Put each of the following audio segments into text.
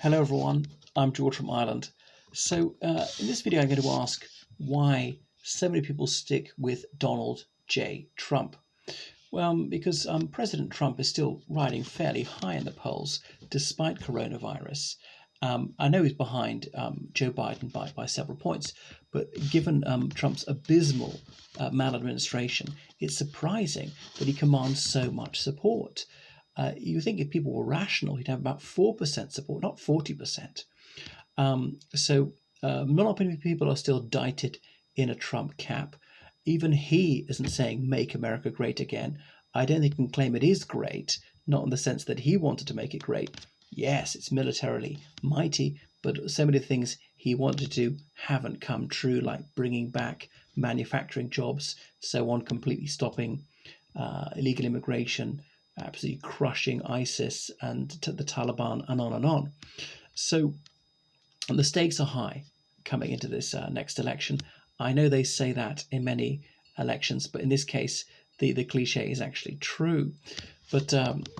Hello everyone, I'm George from Ireland. In this video I'm going to ask why so many people stick with Donald J. Trump. Well, because President Trump is still riding fairly high in the polls despite coronavirus. I know he's behind Joe Biden by several points, but given Trump's abysmal maladministration, it's surprising that he commands so much support. You think if people were rational, he'd have about 4% support, not 40%. Not many people are still dieted in a Trump cap. Even he isn't saying make America great again. I don't think he can claim it is great, not in the sense that he wanted to make it great. Yes, it's militarily mighty, but so many things he wanted to do haven't come true, like bringing back manufacturing jobs, so on, completely stopping illegal immigration, absolutely crushing ISIS and the Taliban, and on and on. So the stakes are high coming into this next election. I know they say that in many elections, but in this case, the cliche is actually true. But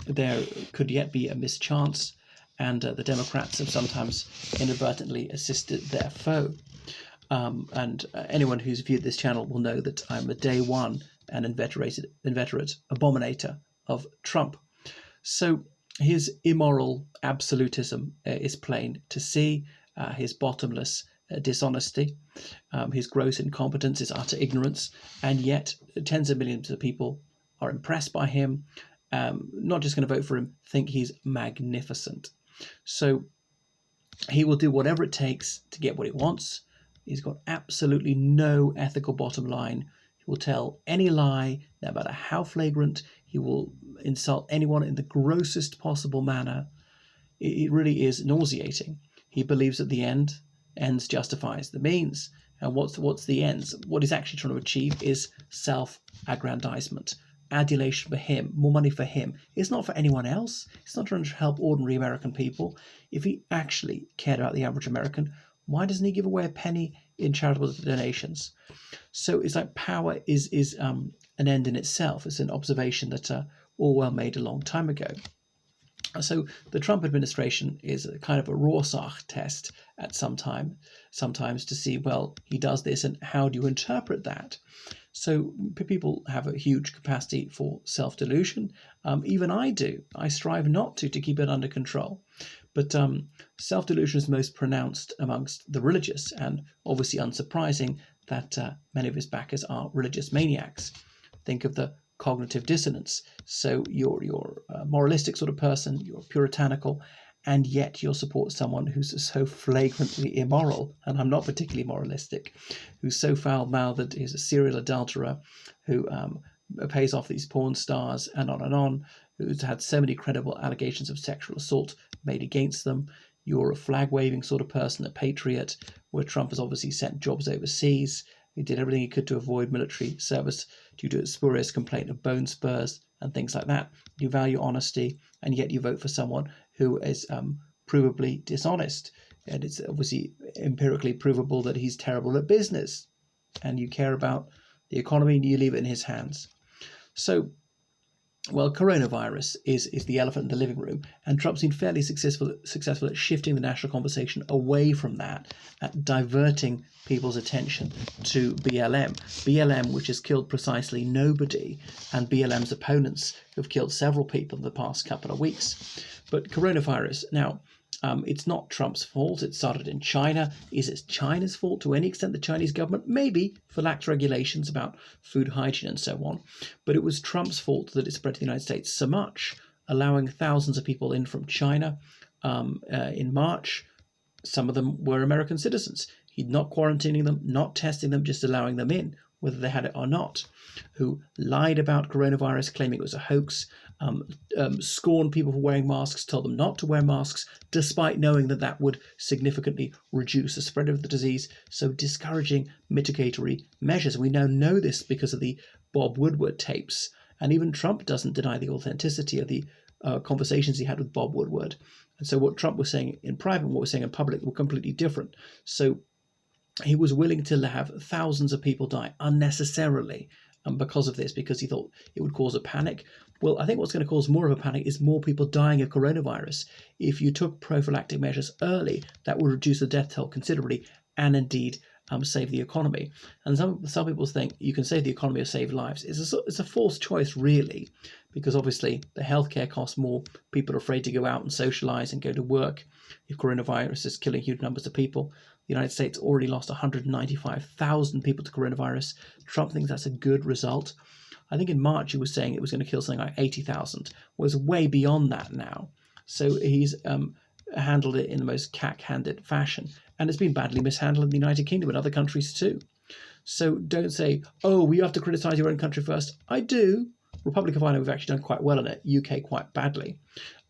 there could yet be a mischance, and the Democrats have sometimes inadvertently assisted their foe. Anyone who's viewed this channel will know that I'm a day one and inveterate abominator of Trump. So his immoral absolutism is plain to see, his bottomless dishonesty, his gross incompetence, his utter ignorance, and yet tens of millions of people are impressed by him, not just going to vote for him, think he's magnificent. So he will do whatever it takes to get what he wants. He's got absolutely no ethical bottom line. He will tell any lie, no matter how flagrant. He will insult anyone in the grossest possible manner. It really is nauseating. He believes that the ends justifies the means. And what's the ends? What he's actually trying to achieve is self-aggrandizement, adulation for him, more money for him. It's not for anyone else. It's not trying to help ordinary American people. If he actually cared about the average American, why doesn't he give away a penny in charitable donations? So it's like power is an end in itself. It's an observation that Orwell made a long time ago. So the Trump administration is a kind of a Rorschach test at sometimes to see, well, he does this, and how do you interpret that? So people have a huge capacity for self-delusion. Even I do. I strive not to keep it under control. But self-delusion is most pronounced amongst the religious, and obviously unsurprising that many of his backers are religious maniacs. Think of the cognitive dissonance. So you're a moralistic sort of person, you're puritanical, and yet you'll support someone who's so flagrantly immoral, and I'm not particularly moralistic, who's so foul-mouthed, who's a serial adulterer, who pays off these porn stars, and on, who's had so many credible allegations of sexual assault made against them. You're a flag-waving sort of person, a patriot, where Trump has obviously sent jobs overseas. He did everything he could to avoid military service due to a spurious complaint of bone spurs and things like that. You value honesty, and yet you vote for someone who is provably dishonest. And it's obviously empirically provable that he's terrible at business. And you care about the economy, and you leave it in his hands. So, well, coronavirus is the elephant in the living room, and Trump's been fairly successful at shifting the national conversation away from that, at diverting people's attention to BLM, which has killed precisely nobody, and BLM's opponents have killed several people in the past couple of weeks. But coronavirus, now, it's not Trump's fault. It started in China. Is it China's fault to any extent, the Chinese government? Maybe, for lax regulations about food hygiene and so on. But it was Trump's fault that it spread to the United States so much, allowing thousands of people in from China in March. Some of them were American citizens. He'd not quarantining them, not testing them, just allowing them in, whether they had it or not, who lied about coronavirus, claiming it was a hoax, scorned people for wearing masks, told them not to wear masks, despite knowing that that would significantly reduce the spread of the disease, so discouraging mitigatory measures. We now know this because of the Bob Woodward tapes, and even Trump doesn't deny the authenticity of the conversations he had with Bob Woodward. And so what Trump was saying in private and what was saying in public were completely different. So he was willing to have thousands of people die unnecessarily because of this, because he thought it would cause a panic. Well, I think what's going to cause more of a panic is more people dying of coronavirus. If you took prophylactic measures early, that would reduce the death toll considerably and indeed save the economy. And some people think you can save the economy or save lives. It's a false choice, really, because obviously the healthcare costs more. People are afraid to go out and socialize and go to work if coronavirus is killing huge numbers of people. The United States already lost 195,000 people to coronavirus. Trump thinks that's a good result. I think in March he was saying it was going to kill something like 80,000. Well, it's way beyond that now. So he's handled it in the most cack-handed fashion. And it's been badly mishandled in the United Kingdom and other countries too. So don't say, oh, we have to criticise your own country first. I do. Republic of Ireland, we've actually done quite well in it. UK quite badly.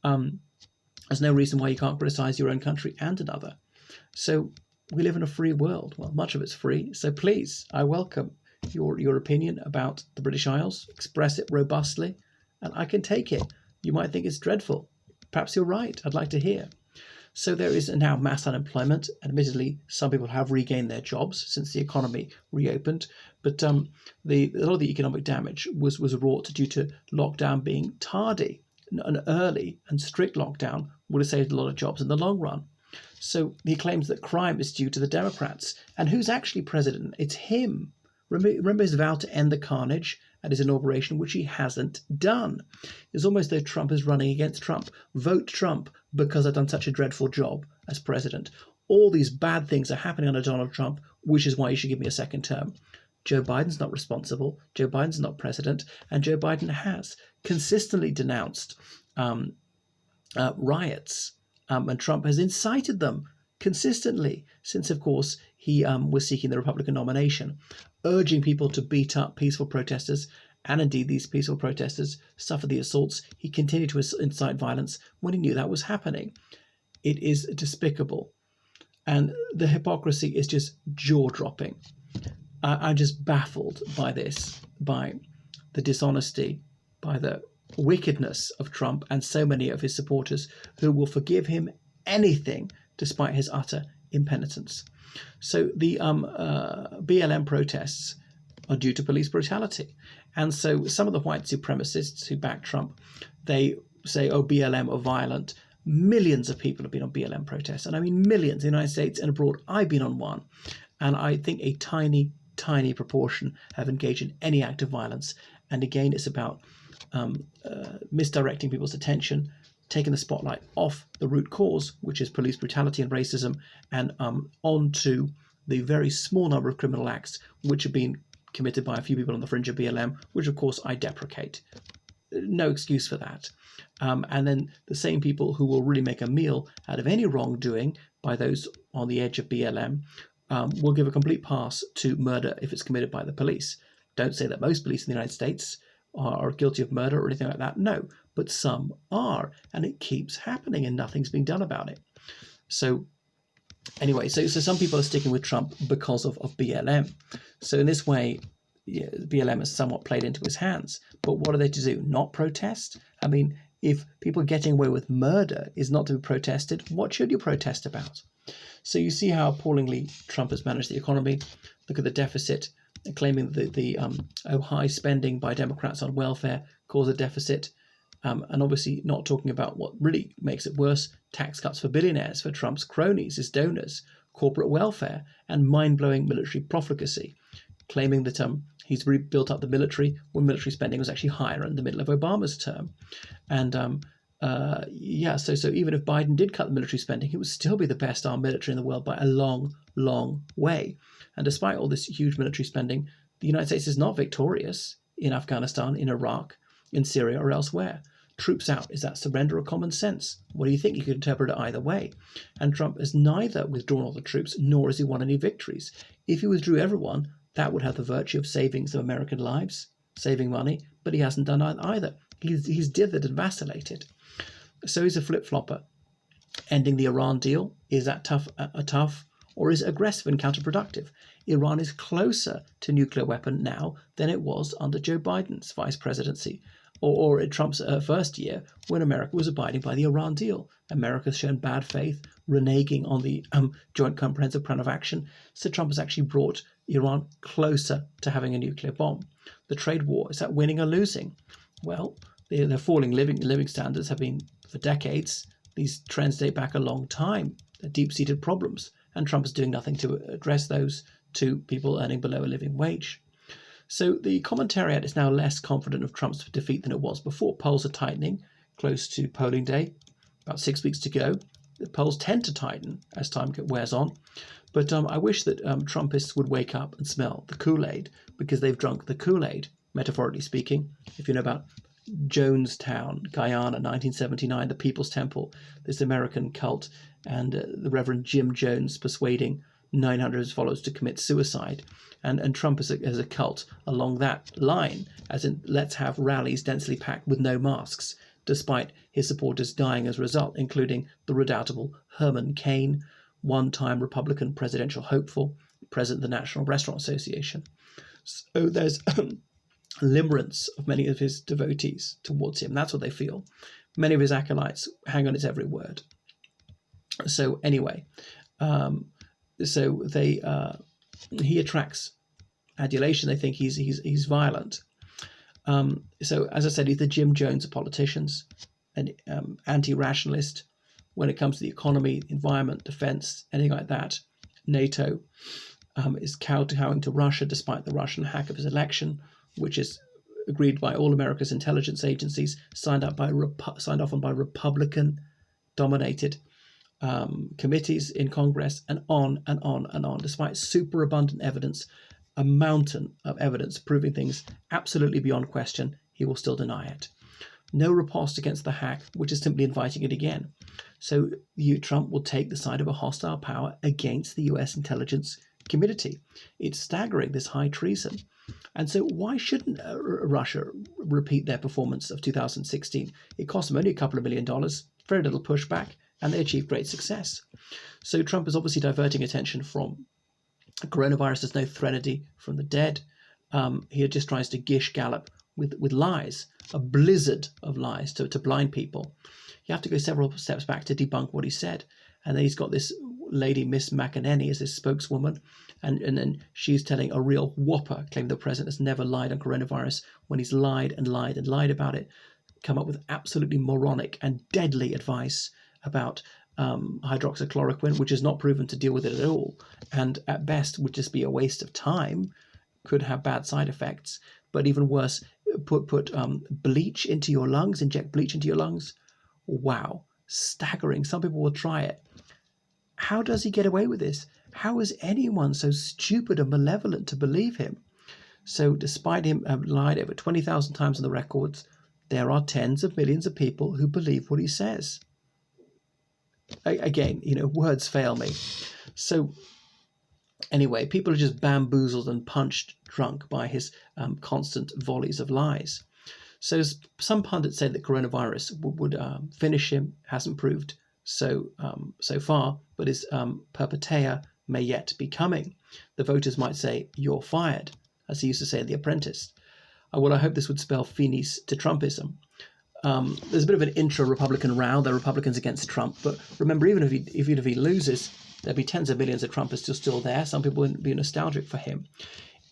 There's no reason why you can't criticise your own country and another. So we live in a free world. Well, much of it's free. So please, I welcome your opinion about the British Isles. Express it robustly, and I can take it. You might think it's dreadful. Perhaps you're right. I'd like to hear. So there is now mass unemployment. Admittedly, some people have regained their jobs since the economy reopened, but a lot of the economic damage was wrought due to lockdown being tardy. An early and strict lockdown would have saved a lot of jobs in the long run. So he claims that crime is due to the Democrats. And who's actually president? It's him. Remember his vow to end the carnage at his inauguration, which he hasn't done. It's almost though Trump is running against Trump. Vote Trump because I've done such a dreadful job as president. All these bad things are happening under Donald Trump, which is why you should give me a second term. Joe Biden's not responsible. Joe Biden's not president. And Joe Biden has consistently denounced riots. And Trump has incited them consistently since, of course, he was seeking the Republican nomination, urging people to beat up peaceful protesters. And indeed, these peaceful protesters suffered the assaults. He continued to incite violence when he knew that was happening. It is despicable. And the hypocrisy is just jaw-dropping. I'm just baffled by this, by the dishonesty, by the wickedness of Trump and so many of his supporters who will forgive him anything despite his utter impenitence. So the BLM protests are due to police brutality. And so some of the white supremacists who back Trump, they say, oh, BLM are violent. Millions of people have been on BLM protests. And I mean millions in the United States and abroad. I've been on one. And I think a tiny proportion have engaged in any act of violence. And again, it's about misdirecting people's attention, taking the spotlight off the root cause, which is police brutality and racism, and onto the very small number of criminal acts which have been committed by a few people on the fringe of BLM, which of course I deprecate. No excuse for that. And then the same people who will really make a meal out of any wrongdoing by those on the edge of BLM will give a complete pass to murder if it's committed by the police. Don't say that most police in the United States are guilty of murder or anything like that. No, but some are, and it keeps happening and nothing's being done about it. So anyway, so some people are sticking with Trump because of BLM. So in this way, yeah, BLM has somewhat played into his hands. But what are they to do? Not protest? I mean, if people getting away with murder is not to be protested, what should you protest about? So you see how appallingly Trump has managed the economy. Look at the deficit, claiming that the high spending by Democrats on welfare caused a deficit. And obviously not talking about what really makes it worse, tax cuts for billionaires, for Trump's cronies, his donors, corporate welfare, and mind-blowing military profligacy, claiming that he's rebuilt up the military when military spending was actually higher in the middle of Obama's term. And so even if Biden did cut the military spending, it would still be the best armed military in the world by a long, long way. And despite all this huge military spending, the United States is not victorious in Afghanistan, in Iraq, in Syria, or elsewhere. Troops out, is that surrender or common sense? What do you think? You could interpret it either way. And Trump has neither withdrawn all the troops, nor has he won any victories. If he withdrew everyone, that would have the virtue of saving some American lives, saving money, but he hasn't done either. He's dithered and vacillated. So he's a flip-flopper. Ending the Iran deal, is that tough, or is it aggressive and counterproductive? Iran is closer to nuclear weapon now than it was under Joe Biden's vice presidency. or in Trump's first year, when America was abiding by the Iran deal. America's shown bad faith, reneging on the Joint Comprehensive Plan of Action. So Trump has actually brought Iran closer to having a nuclear bomb. The trade war, is that winning or losing? Well, the falling living standards have been for decades. These trends date back a long time. They're deep-seated problems, and Trump is doing nothing to address those to people earning below a living wage. So the commentariat is now less confident of Trump's defeat than it was before. Polls are tightening, close to polling day, about 6 weeks to go. The polls tend to tighten as time wears on. But I wish that Trumpists would wake up and smell the Kool-Aid, because they've drunk the Kool-Aid, metaphorically speaking. If you know about Jonestown, Guyana, 1979, the People's Temple, this American cult, and the Reverend Jim Jones persuading 900 of his followers to commit suicide. And Trump as a cult along that line, as in let's have rallies densely packed with no masks, despite his supporters dying as a result, including the redoubtable Herman Cain, one-time Republican presidential hopeful, president of the National Restaurant Association. So there's limerence of many of his devotees towards him. That's what they feel. Many of his acolytes hang on his every word. So anyway, he attracts adulation. They think he's violent. So as I said, he's the Jim Jones of politicians, an anti-rationalist when it comes to the economy, environment, defense, anything like that. NATO is kowtowing to Russia despite the Russian hack of his election, which is agreed by all America's intelligence agencies, signed off on by Republican-dominated committees in Congress, and on and on and on. Despite superabundant evidence, a mountain of evidence proving things absolutely beyond question, he will still deny it. No riposte against the hack, which is simply inviting it again. So Trump will take the side of a hostile power against the US intelligence community. It's staggering, this high treason. And so why shouldn't Russia repeat their performance of 2016? It cost them only a couple of $1 million, very little pushback, and they achieved great success. So Trump is obviously diverting attention from coronavirus. There's no threnody from the dead. He just tries to gish gallop with lies, a blizzard of lies to blind people. You have to go several steps back to debunk what he said. And then he's got this lady, Miss McEnany, as his spokeswoman, and then she's telling a real whopper, claiming the president has never lied on coronavirus when he's lied and lied and lied about it, come up with absolutely moronic and deadly advice about hydroxychloroquine, which is not proven to deal with it at all, and at best would just be a waste of time, could have bad side effects, but even worse, put bleach into your lungs, inject bleach into your lungs. Wow, staggering. Some people will try it. How does he get away with this? How is anyone so stupid and malevolent to believe him? So despite him having lied over 20,000 times on the records, there are tens of millions of people who believe what he says. Again, words fail me. So anyway, people are just bamboozled and punched drunk by his constant volleys of lies. So some pundits say that coronavirus would finish him. Hasn't proved so far, but his perpetua may yet be coming. The voters might say, "You're fired," as he used to say in The Apprentice. Well, I hope this would spell finis to Trumpism. There's a bit of an intra-Republican row. There are Republicans against Trump, but remember, even if he loses, there'll be tens of millions of Trumpists still there. Some people wouldn't be nostalgic for him.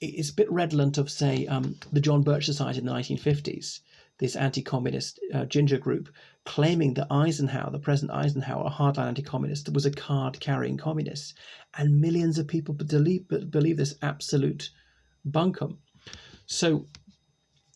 It's a bit redolent of, say, the John Birch Society in the 1950s, this anti-communist ginger group, claiming that Eisenhower, the President Eisenhower, a hardline anti-communist, was a card-carrying communist. And millions of people believe this absolute bunkum. So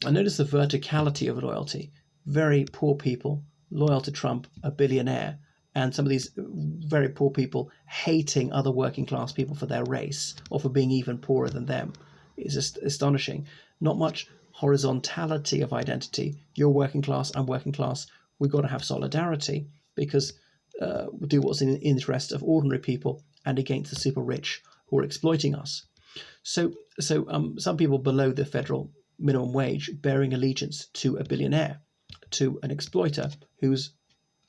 I notice the verticality of loyalty. Very poor people loyal to Trump, a billionaire, and some of these very poor people hating other working class people for their race or for being even poorer than them is just astonishing. Not much horizontality of identity. You're working class, I'm working class. We've got to have solidarity because we do what's in the interest of ordinary people and against the super rich who are exploiting us. So some people below the federal minimum wage bearing allegiance to a billionaire, to an exploiter who's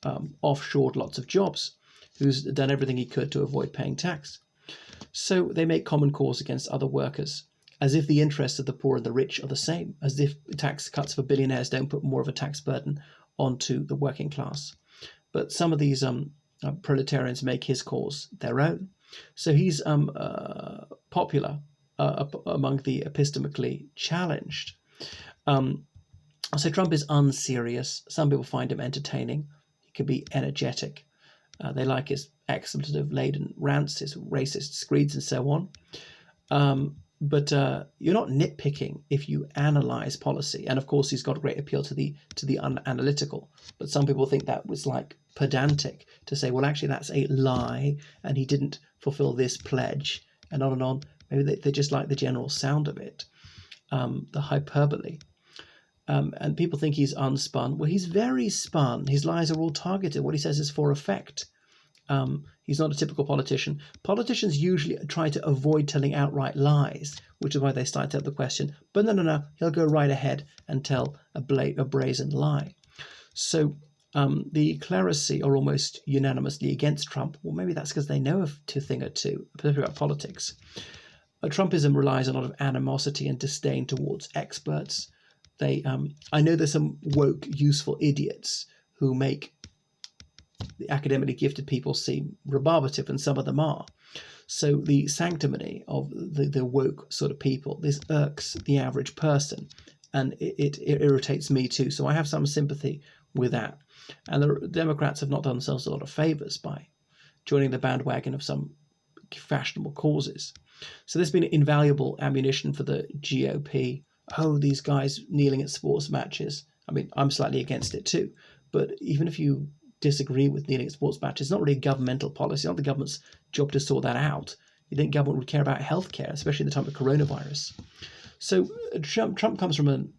offshored lots of jobs, who's done everything he could to avoid paying tax. So they make common cause against other workers. as if the interests of the poor and the rich are the same, as if tax cuts for billionaires don't put more of a tax burden onto the working class. But some of these proletarians make his cause their own. So he's popular among the epistemically challenged. So Trump is unserious. Some people find him entertaining. He can be energetic. They like his expletive-laden rants, his racist screeds, and so on. But you're not nitpicking if you analyze policy. And of course, he's got a great appeal to the unanalytical. But some people think that was like pedantic to say, well, actually, that's a lie, and he didn't fulfill this pledge, and on and on. Maybe they just like the general sound of it, the hyperbole. And people think he's unspun. Well, he's very spun. His lies are all targeted. What he says is for effect. He's not a typical politician. Politicians usually try to avoid telling outright lies, which is why they start to have the question. But no, he'll go right ahead and tell a brazen lie. So the clerisy are almost unanimously against Trump. Well, maybe that's because they know a thing or two, particularly about politics. Trumpism relies on a lot of animosity and disdain towards experts. I know there's some woke, useful idiots who make the academically gifted people seem rebarbative, and some of them are. So the sanctimony of the woke sort of people, this irks the average person, and it irritates me too. So I have some sympathy with that. And the Democrats have not done themselves a lot of favors by joining the bandwagon of some fashionable causes. So there's been invaluable ammunition for the GOP. Oh, these guys kneeling at sports matches. I mean, I'm slightly against it too. But even if you disagree with kneeling at sports matches, it's not really a governmental policy. It's not the government's job to sort that out. You think government would care about healthcare, especially in the time of coronavirus. So Trump comes from an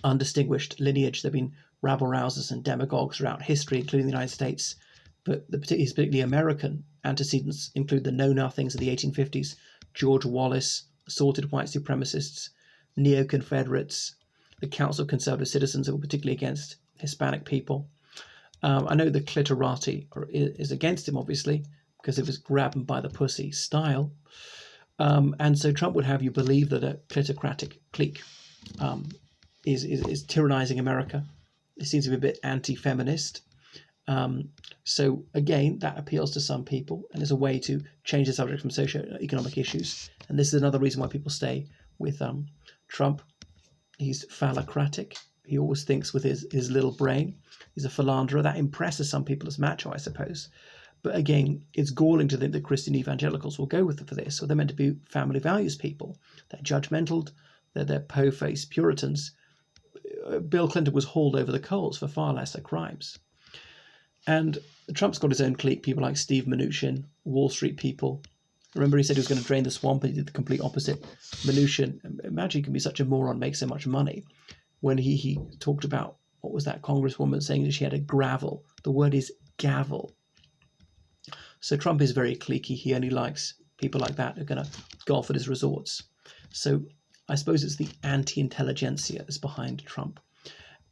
undistinguished lineage. There have been rabble-rousers and demagogues throughout history, including the United States. But his particularly American antecedents include the know-nothings of the 1850s, George Wallace, assorted white supremacists, neo-Confederates, the Council of Conservative Citizens, who were particularly against Hispanic people. I know the cliterati is against him, obviously, because it was grab 'em by the pussy style. And so Trump would have you believe that a clitocratic clique is tyrannizing America. It seems to be a bit anti-feminist. So again, that appeals to some people and is a way to change the subject from socio-economic issues. And this is another reason why people stay with Trump. He's phallocratic. He always thinks with his little brain. He's a philanderer. That impresses some people as macho, I suppose. But again, it's galling to think that Christian evangelicals will go with for this. So they're meant to be family values people. They're judgmental. They're po-faced Puritans. Bill Clinton was hauled over the coals for far lesser crimes. And Trump's got his own clique, people like Steve Mnuchin, Wall Street people. Remember, he said he was going to drain the swamp, and he did the complete opposite. Mnuchin, imagine he can be such a moron, make so much money. When he talked about, what was that congresswoman saying that she had a gravel? The word is gavel. So Trump is very cliquey. He only likes people like that who are going to golf at his resorts. So I suppose it's the anti-intelligentsia that's behind Trump.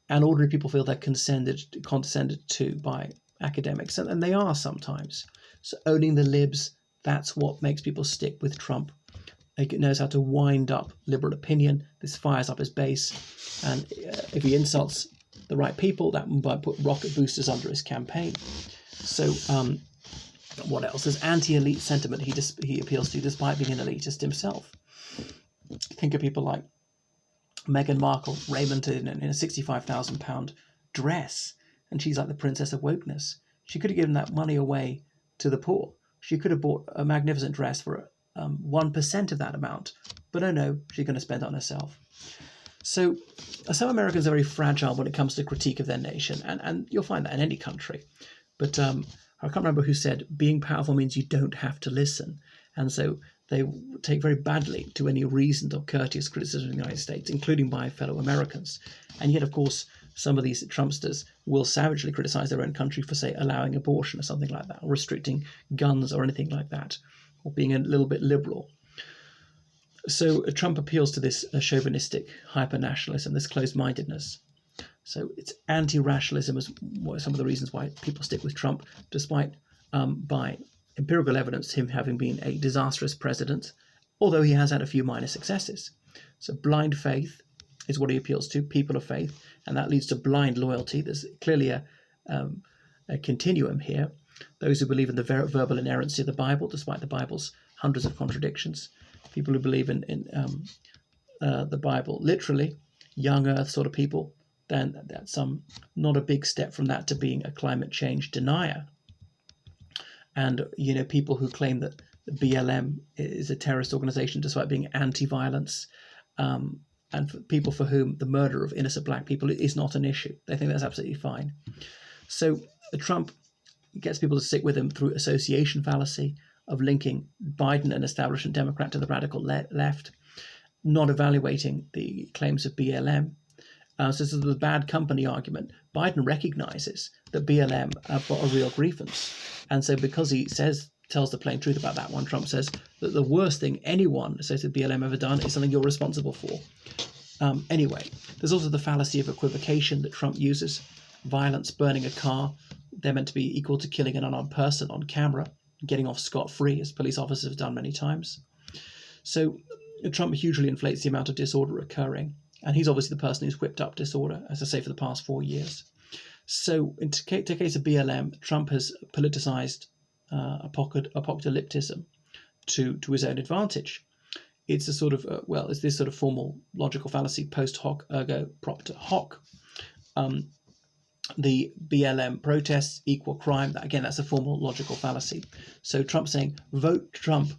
And ordinary people feel they're condescended to by academics, and they are sometimes. So owning the libs, that's what makes people stick with Trump. He knows how to wind up liberal opinion. This fires up his base. And if he insults the right people, that might put rocket boosters under his campaign. So what else? There's anti-elite sentiment he appeals to despite being an elitist himself. Think of people like Meghan Markle, raiment in a £65,000 dress, and she's like the princess of wokeness. She could have given that money away to the poor. She could have bought a magnificent dress for 1% of that amount, but oh no, she's going to spend it on herself. So some Americans are very fragile when it comes to critique of their nation, and you'll find that in any country. But I can't remember who said, being powerful means you don't have to listen. And so they take very badly to any reasoned or courteous criticism of the United States, including by fellow Americans. And yet, of course, some of these Trumpsters will savagely criticize their own country for, say, allowing abortion or something like that, or restricting guns or anything like that, or being a little bit liberal. So Trump appeals to this chauvinistic hyper-nationalism, this closed-mindedness. So it's anti-rationalism is some of the reasons why people stick with Trump, despite by empirical evidence him having been a disastrous president although he has had a few minor successes. So blind faith is what he appeals to, people of faith, and that leads to blind loyalty. There's clearly a continuum here. Those who believe in the verbal inerrancy of the Bible, despite the Bible's hundreds of contradictions. People who believe in the Bible literally, young earth sort of people, then that's not a big step from that to being a climate change denier. And, people who claim that the BLM is a terrorist organization despite being anti-violence, and for people for whom the murder of innocent black people is not an issue. They think that's absolutely fine. So Trump gets people to stick with him through association fallacy of linking Biden, an establishment Democrat, to the radical left, not evaluating the claims of BLM. So this is the bad company argument. Biden recognizes that BLM have got a real grievance. And so because he tells the plain truth about that one, Trump says that the worst thing anyone associated with BLM ever done is something you're responsible for. Anyway, there's also the fallacy of equivocation that Trump uses. Violence, burning a car, they're meant to be equal to killing an unarmed person on camera, getting off scot-free, as police officers have done many times. So Trump hugely inflates the amount of disorder occurring, and he's obviously the person who's whipped up disorder, as I say, for the past 4 years. So in the case of BLM, Trump has politicized apocalypticism to his own advantage. It's a sort of, it's this sort of formal logical fallacy, post hoc ergo propter hoc. The BLM protests equal crime. That's a formal logical fallacy. So Trump saying, vote Trump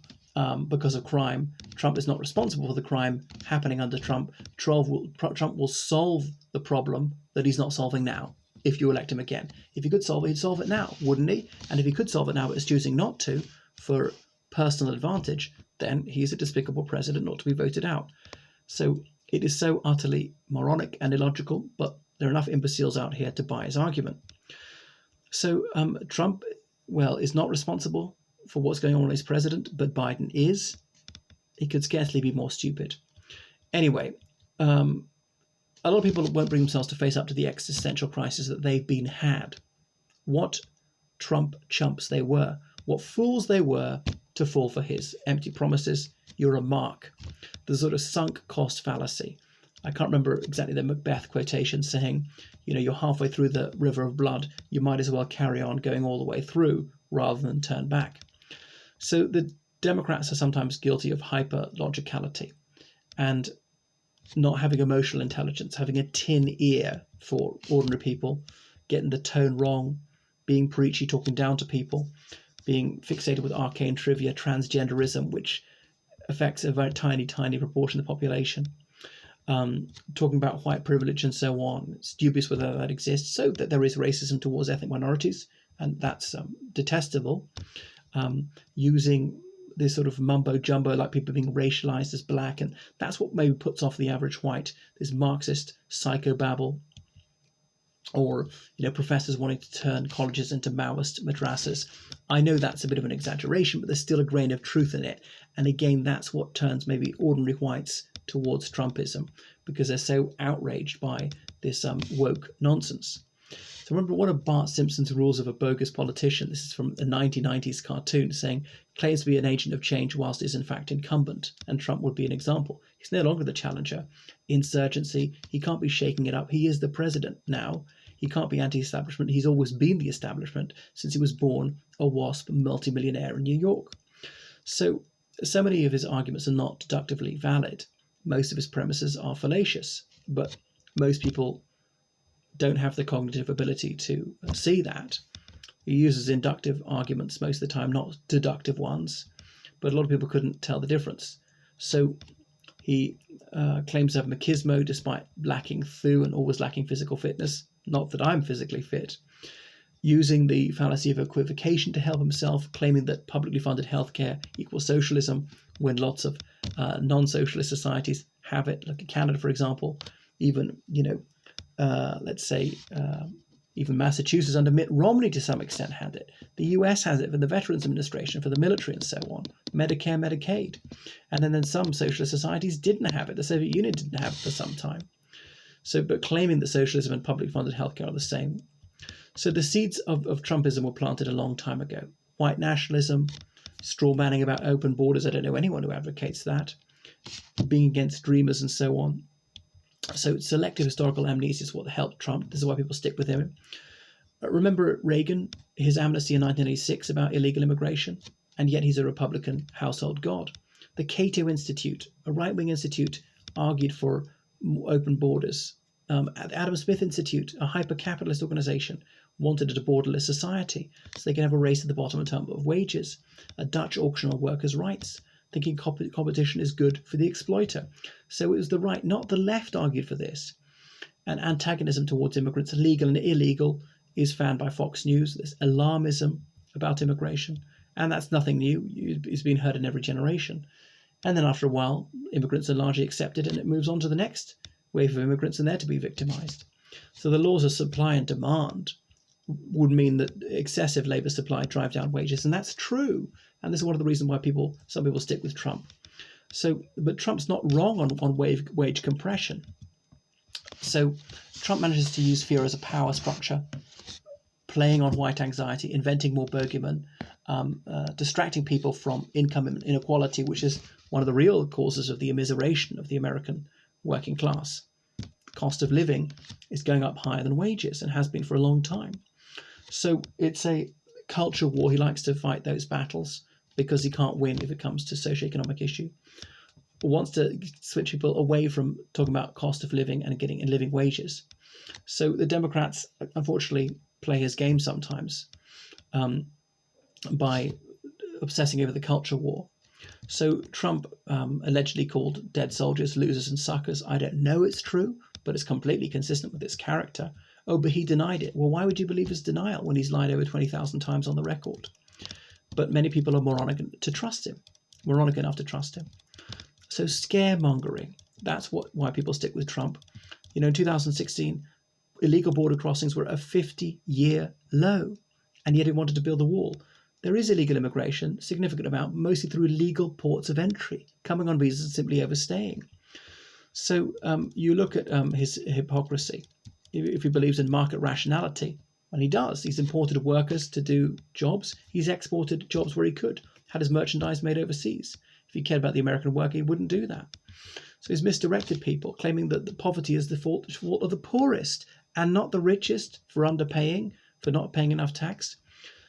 because of crime. Trump is not responsible for the crime happening under Trump. Trump will solve the problem that he's not solving now if you elect him again. If he could solve it, he'd solve it now, wouldn't he? And if he could solve it now but is choosing not to for personal advantage, then he's a despicable president not to be voted out. So it is so utterly moronic and illogical, but there are enough imbeciles out here to buy his argument. So Trump, is not responsible for what's going on when he's president, but Biden is. He could scarcely be more stupid. Anyway, a lot of people won't bring themselves to face up to the existential crisis that they've been had. What Trump chumps they were. What fools they were to fall for his empty promises. You're a mark. The sort of sunk cost fallacy. I can't remember exactly the Macbeth quotation saying, you're halfway through the river of blood, you might as well carry on going all the way through rather than turn back. So the Democrats are sometimes guilty of hyper-logicality and not having emotional intelligence, having a tin ear for ordinary people, getting the tone wrong, being preachy, talking down to people, being fixated with arcane trivia, transgenderism, which affects a very tiny, tiny proportion of the population. Talking about white privilege and so on. It's dubious whether that exists, so that there is racism towards ethnic minorities, and that's detestable. Using this sort of mumbo-jumbo, like people being racialized as black, and that's what maybe puts off the average white, this Marxist psychobabble, or professors wanting to turn colleges into Maoist madrasas. I know that's a bit of an exaggeration, but there's still a grain of truth in it, and again, that's what turns maybe ordinary whites towards Trumpism, because they're so outraged by this woke nonsense. So remember one of Bart Simpson's rules of a bogus politician. This is from a 1990s cartoon saying, claims to be an agent of change whilst is in fact incumbent, and Trump would be an example. He's no longer the challenger. Insurgency, he can't be shaking it up. He is the president now. He can't be anti-establishment. He's always been the establishment since he was born a WASP multimillionaire in New York. So many of his arguments are not deductively valid. Most of his premises are fallacious, but most people don't have the cognitive ability to see that. He uses inductive arguments most of the time, not deductive ones, but a lot of people couldn't tell the difference. So he claims to have machismo despite lacking thew and always lacking physical fitness. Not that I'm physically fit. Using the fallacy of equivocation to help himself, claiming that publicly funded healthcare equals socialism, when lots of non-socialist societies have it, like Canada, for example, even, even Massachusetts under Mitt Romney to some extent had it. The US has it for the Veterans Administration, for the military and so on, Medicare, Medicaid. And then some socialist societies didn't have it. The Soviet Union didn't have it for some time. So, but claiming that socialism and public funded healthcare are the same. So the seeds of Trumpism were planted a long time ago. White nationalism, straw manning about open borders. I don't know anyone who advocates that. Being against dreamers and so on. So selective historical amnesia is what helped Trump. This is why people stick with him. Remember Reagan, his amnesty in 1986 about illegal immigration, and yet he's a Republican household god. The Cato Institute, a right-wing institute, argued for open borders. The Adam Smith Institute, a hyper-capitalist organization, wanted a borderless society so they can have a race to the bottom in terms of wages. A Dutch auction on workers' rights, thinking competition is good for the exploiter. So it was the right, not the left, argued for this. And antagonism towards immigrants, legal and illegal, is fanned by Fox News. There's alarmism about immigration, and that's nothing new. It's been heard in every generation. And then after a while, immigrants are largely accepted, and it moves on to the next wave of immigrants, and they're to be victimized. So the laws of supply and demand would mean that excessive labour supply drive down wages, and that's true. And this is one of the reasons why some people stick with Trump. So, but Trump's not wrong on wage compression. So Trump manages to use fear as a power structure, playing on white anxiety, inventing more bogeymen, distracting people from income inequality, which is one of the real causes of the immiseration of the American working class. The cost of living is going up higher than wages and has been for a long time. So it's a culture war. He likes to fight those battles because he can't win if it comes to socioeconomic issue. Wants to switch people away from talking about cost of living and getting in living wages. So the Democrats, unfortunately, play his game sometimes by obsessing over the culture war. So Trump allegedly called dead soldiers losers and suckers. I don't know it's true, but it's completely consistent with his character. Oh, but he denied it. Well, why would you believe his denial when he's lied over 20,000 times on the record? But many people are moronic enough to trust him. So scaremongering, that's why people stick with Trump. You know, in 2016, illegal border crossings were a 50-year low, and yet he wanted to build a wall. There is illegal immigration, significant amount, mostly through legal ports of entry, coming on visas and simply overstaying. So you look at his hypocrisy. If he believes in market rationality, and he does, he's imported workers to do jobs. He's exported jobs where he could, had his merchandise made overseas. If he cared about the American worker, he wouldn't do that. So he's misdirected people, claiming that the poverty is the fault of the poorest and not the richest for underpaying, for not paying enough tax.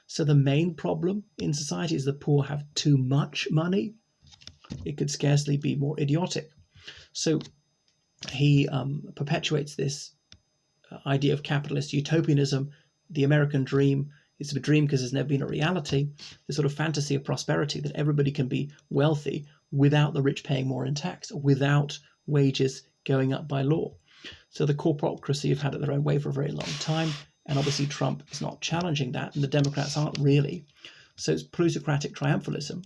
So the main problem in society is the poor have too much money. It could scarcely be more idiotic. So he perpetuates this idea of capitalist utopianism, the American dream. It's a dream because there's never been a reality, the sort of fantasy of prosperity that everybody can be wealthy without the rich paying more in tax, without wages going up by law. So the corporatocracy have had it their own way for a very long time, and obviously Trump is not challenging that, and the Democrats aren't really. So it's plutocratic triumphalism.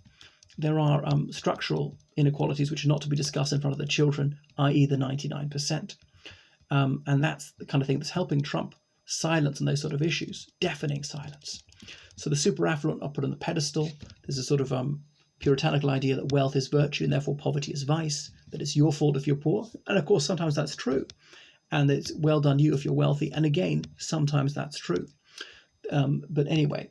There are structural inequalities which are not to be discussed in front of the children, i.e. the 99%. And that's the kind of thing that's helping Trump silence on those sort of issues, deafening silence. So the super affluent are put on the pedestal. There's a sort of puritanical idea that wealth is virtue and therefore poverty is vice, that it's your fault if you're poor. And of course, sometimes that's true. And it's well done you if you're wealthy. And again, sometimes that's true. But anyway,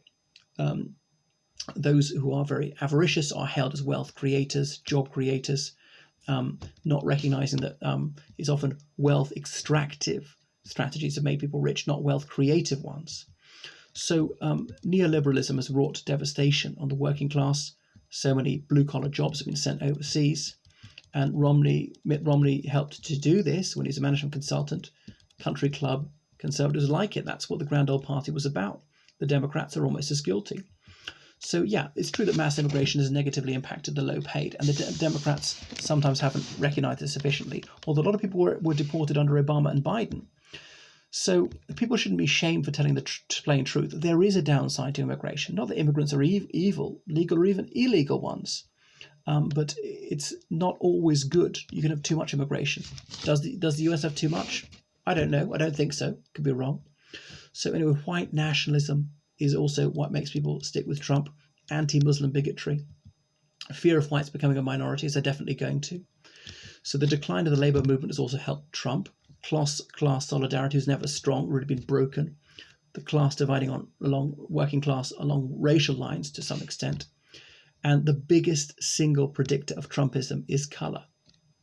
those who are very avaricious are hailed as wealth creators, job creators, not recognizing that it's often wealth extractive strategies have made people rich, not wealth creative ones. So neoliberalism has wrought devastation on the working class. So many blue-collar jobs have been sent overseas. And Mitt Romney helped to do this when he's a management consultant. Country club conservatives like it. That's what the grand old party was about. The Democrats are almost as guilty. So yeah, it's true that mass immigration has negatively impacted the low paid, and the Democrats sometimes haven't recognized this sufficiently, although a lot of people were deported under Obama and Biden. So people shouldn't be shamed for telling the plain truth. There is a downside to immigration. Not that immigrants are evil, legal or even illegal ones, but it's not always good. You can have too much immigration. Does the US have too much? I don't know. I don't think so. Could be wrong. So anyway, white nationalism is also what makes people stick with Trump. Anti-Muslim bigotry. Fear of whites becoming a minority, as they're definitely going to. So the decline of the labour movement has also helped Trump. Class solidarity is never strong, really been broken. The class dividing along working class along racial lines to some extent. And the biggest single predictor of Trumpism is colour,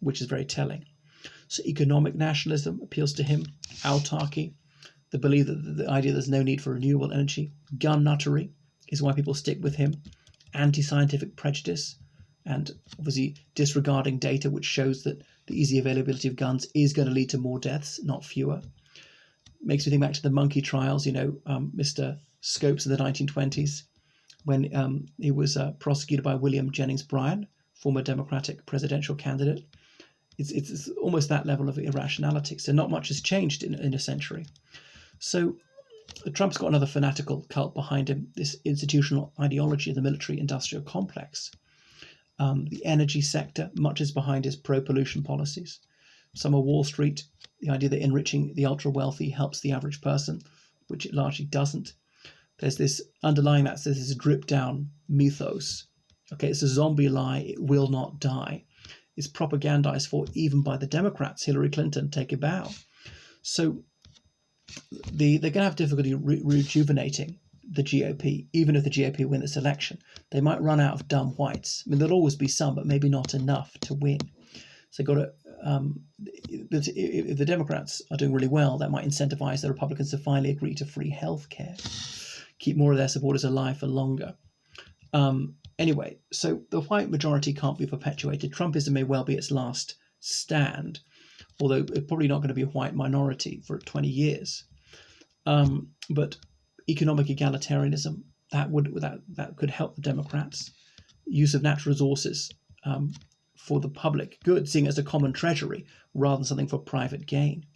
which is very telling. So economic nationalism appeals to him, autarky, the belief that the idea there's no need for renewable energy, gun nuttery is why people stick with him, anti-scientific prejudice, and obviously disregarding data which shows that the easy availability of guns is going to lead to more deaths, not fewer. Makes me think back to the monkey trials, Mr. Scopes in the 1920s, when he was prosecuted by William Jennings Bryan, former Democratic presidential candidate. It's almost that level of irrationality. So not much has changed in a century. So Trump's got another fanatical cult behind him, this institutional ideology of the military-industrial complex. The energy sector, much is behind his pro-pollution policies. Some are Wall Street, the idea that enriching the ultra-wealthy helps the average person, which it largely doesn't. There's this underlying that says this drip-down mythos. Okay, it's a zombie lie, it will not die. It's propagandized for even by the Democrats. Hillary Clinton, take a bow. So they're going to have difficulty rejuvenating the GOP, even if the GOP win this election. They might run out of dumb whites. I mean, there'll always be some, but maybe not enough to win. So got to. If the Democrats are doing really well, that might incentivize the Republicans to finally agree to free health care, keep more of their supporters alive for longer. Anyway, so the white majority can't be perpetuated. Trumpism may well be its last stand, although it's probably not going to be a white minority for 20 years. But economic egalitarianism, that could help the Democrats. Use of natural resources for the public good, seeing it as a common treasury rather than something for private gain.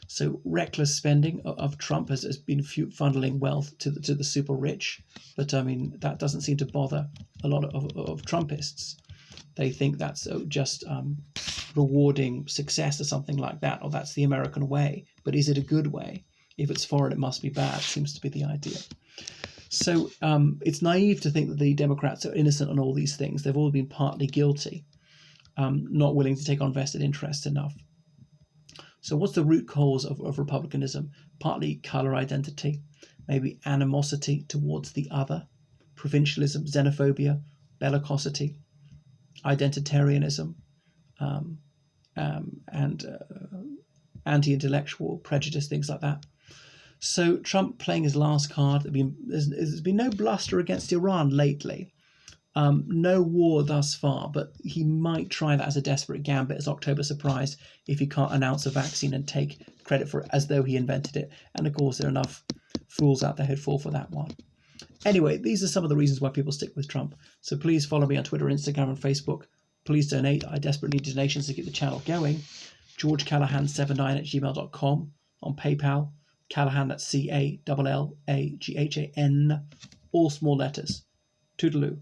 So reckless spending of Trump has been funneling wealth to the super rich, but I mean that doesn't seem to bother a lot of Trumpists. They think that's just rewarding success or something like that, or that's the American way. But is it a good way? If it's foreign, it must be bad, seems to be the idea. So it's naive to think that the Democrats are innocent on all these things. They've all been partly guilty, not willing to take on vested interest enough. So what's the root cause of republicanism? Partly colour identity, maybe animosity towards the other, provincialism, xenophobia, bellicosity, identitarianism, and anti-intellectual prejudice, things like that. So Trump playing his last card. There's been no bluster against Iran lately. No war thus far, but he might try that as a desperate gambit, as October surprise, if he can't announce a vaccine and take credit for it as though he invented it. And of course, there are enough fools out there who'd fall for that one. Anyway, these are some of the reasons why people stick with Trump. So please follow me on Twitter, Instagram, and Facebook. Please donate. I desperately need donations to keep the channel going. GeorgeCallahan79@gmail.com. On PayPal, Callahan, that's CALLAGHAN, all small letters. Toodaloo.